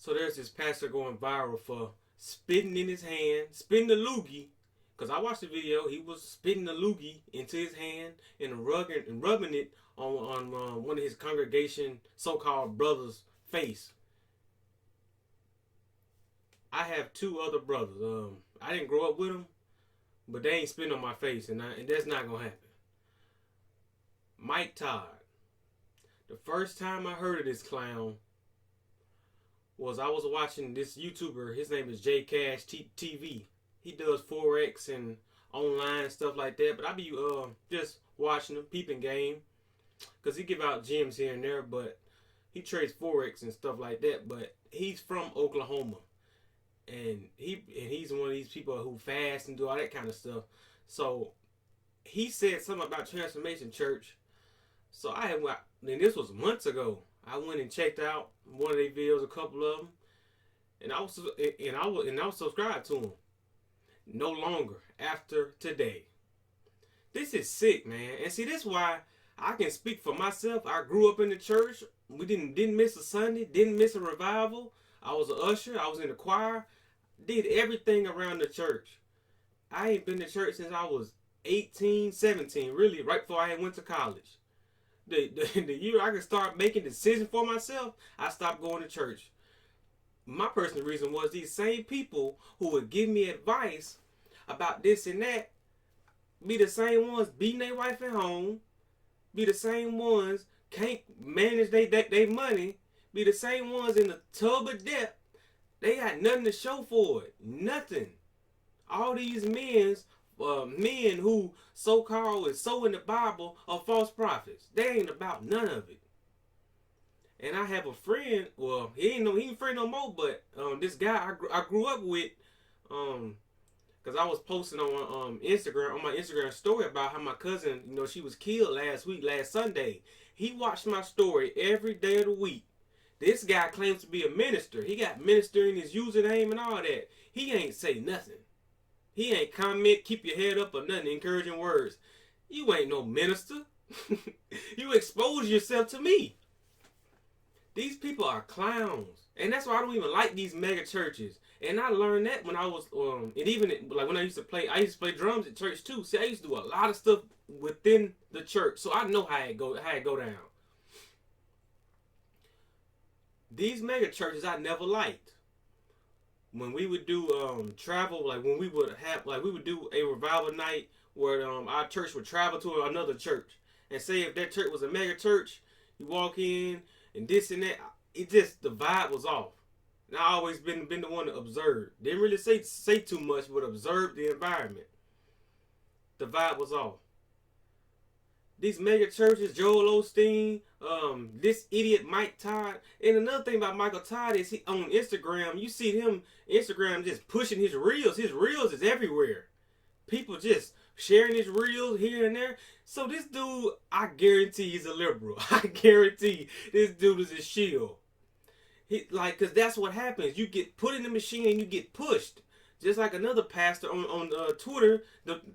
So there's this pastor going viral for spitting in his hand, spitting the loogie. Because I watched the video, he was spitting the loogie into his hand and rubbing it on one of his congregation so-called brothers' face. I have two other brothers. I didn't grow up with them, but they ain't spitting on my face, and that's not gonna happen. Mike Todd. The first time I heard of this clown was I was watching this YouTuber. His name is J Cash TV. He does Forex and online stuff like that. But I be just watching him, peeping game, because he give out gems here and there. But he trades Forex and stuff like that. But he's from Oklahoma, and he's one of these people who fast and do all that kind of stuff. So he said something about Transformation Church. So and this was months ago. I went and checked out one of their videos, a couple of them, and I was subscribed to them. No longer after today. This is sick, man. And see, this is why I can speak for myself. I grew up in the church. We didn't miss a Sunday, didn't miss a revival. I was an usher. I was in the choir. Did everything around the church. I ain't been to church since I was 18, 17, really, right before I went to college. The year I could start making decisions for myself, I stopped going to church. My personal reason was these same people who would give me advice about this and that be the same ones beating their wife at home, be the same ones can't manage their money, be the same ones in the tub of debt. They got nothing to show for it. Nothing. All these men who so-called is so in the Bible are false prophets. They ain't about none of it. And I have a friend, well, he ain't a friend no more, but this guy I grew up with, because I was posting on Instagram, on my Instagram story about how my cousin, she was killed last Sunday. He watched my story every day of the week. This guy claims to be a minister. He got minister in his username and all that. He ain't say nothing. He ain't comment, keep your head up or nothing, encouraging words. You ain't no minister. You expose yourself to me. These people are clowns. And that's why I don't even like these mega churches. And I learned that when I was, and even like when I used to play drums at church too. See, I used to do a lot of stuff within the church. So I know how it go down. These mega churches I never liked. When we would do travel, like when we would do a revival night where our church would travel to another church. And say if that church was a mega church, you walk in, and this and that, the vibe was off. And I always been the one to observe. Didn't really say too much, but observe the environment. The vibe was off. These mega churches, Joel Osteen, this idiot Mike Todd. And another thing about Michael Todd is he on Instagram, you see him Instagram just pushing his reels. His reels is everywhere. People just sharing his reels here and there. So this dude, I guarantee he's a liberal. I guarantee this dude is a shield. Cause that's what happens. You get put in the machine and you get pushed. Just like another pastor on Twitter,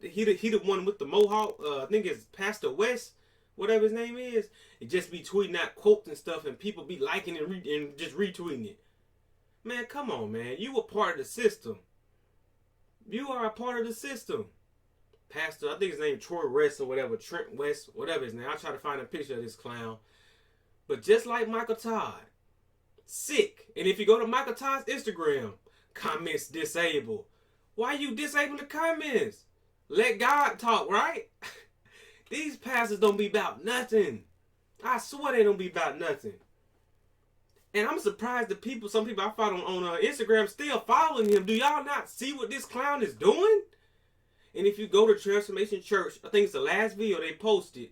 he the one with the mohawk. I think it's Pastor West, whatever his name is. He just be tweeting out quotes and stuff, and people be liking and just retweeting it. Man, come on, man. You a part of the system. You are a part of the system. Pastor, I think his name is Troy West or whatever, Trent West, whatever his name. I'll try to find a picture of this clown. But just like Michael Todd, sick. And if you go to Michael Todd's Instagram, comments disabled. Why you disable the comments? Let God talk, right? These pastors don't be about nothing. I swear they don't be about nothing. And I'm surprised some people I follow on Instagram still following him. Do y'all not see what this clown is doing? And if you go to Transformation Church, I think it's the last video they posted,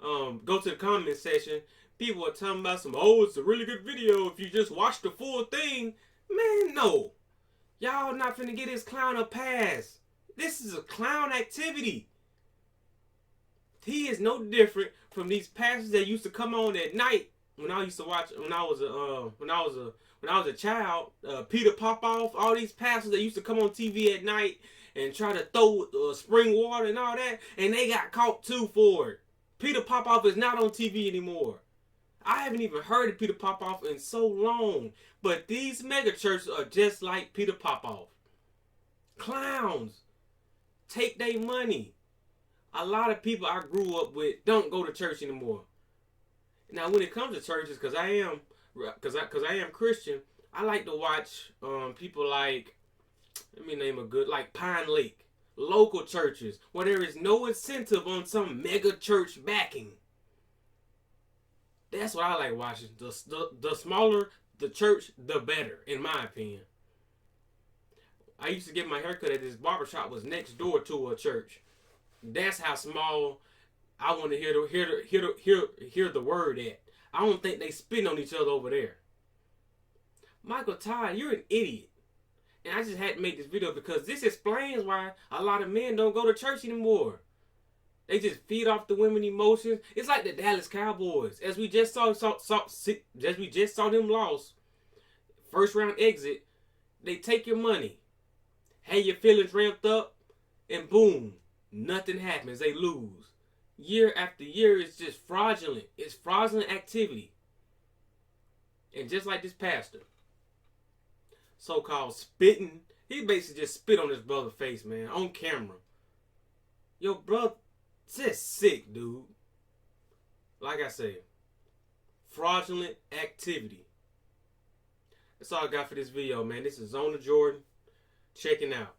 go to the comment section, people are talking about it's a really good video if you just watch the full thing. Man, no. Y'all not finna get this clown a pass. This is a clown activity. He is no different from these pastors that used to come on at night when I used to watch when I was a child. Peter Popoff, all these pastors that used to come on TV at night and try to throw spring water and all that, and they got caught too for it. Peter Popoff is not on TV anymore. I haven't even heard of Peter Popoff in so long. But these mega churches are just like Peter Popoff. Clowns. Take their money. A lot of people I grew up with don't go to church anymore. Now, when it comes to churches, because I am Christian, I like to watch people like, let me name a good, like Pine Lake, local churches where there is no incentive on some mega church backing. That's what I like watching. The smaller the church, the better, in my opinion. I used to get my haircut at this barbershop was next door to a church. That's how small I want to hear the word at. I don't think they spit on each other over there. Michael Todd, you're an idiot. And I just had to make this video because this explains why a lot of men don't go to church anymore. They just feed off the women emotions. It's like the Dallas Cowboys. As we just saw them lost. First round exit. They take your money. Have your feelings ramped up. And boom. Nothing happens. They lose. Year after year, it's just fraudulent. It's fraudulent activity. And just like this pastor, so-called spitting, he basically just spit on his brother's face, man, on camera. Your brother, just sick, dude. Like I said, fraudulent activity. That's all I got for this video, man. This is Zona Jordan. Checking out.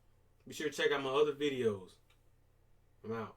Be sure to check out my other videos. I'm out.